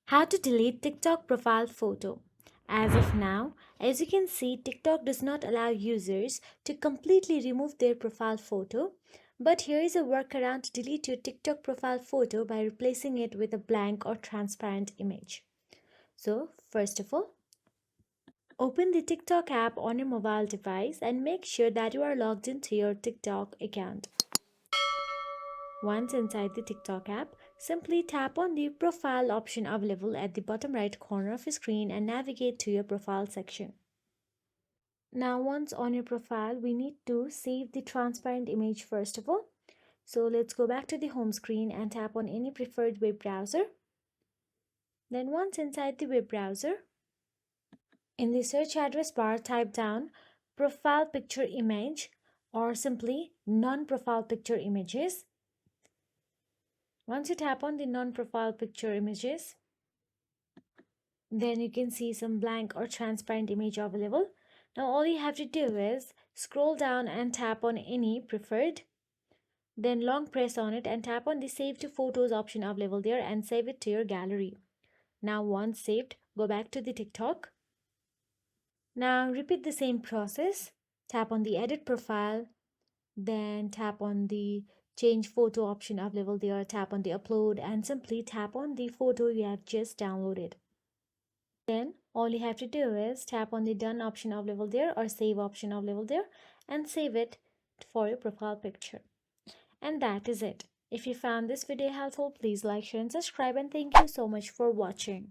How to delete TikTok profile photo. As of now, as you can see, TikTok does not allow users to completely remove their profile photo. But here is a workaround to delete your TikTok profile photo by replacing it with a blank or transparent image. So, first of all, open the TikTok app on your mobile device and make sure that you are logged into your TikTok account. Once inside the TikTok app, simply tap on the profile option available at the bottom right corner of your screen and navigate to your profile section. Now, once on your profile, we need to save the transparent image first of all. So let's go back to the home screen and tap on any preferred web browser. Then once inside the web browser, in the search address bar, type down profile picture image or simply non-profile picture images. Once you tap on the non-profile picture images, then you can see some blank or transparent image available. Now all you have to do is scroll down and tap on any preferred, then long press on it and tap on the save to photos option available there and save it to your gallery. Now once saved, go back to the TikTok. Now repeat the same process. Tap on the edit profile, then tap on the change photo option available there, tap on the upload and simply tap on the photo you have just downloaded. Then all you have to do is tap on the done option available there or save option available there and save it for your profile picture. And that is it. If you found this video helpful, please like, share and subscribe, and thank you so much for watching.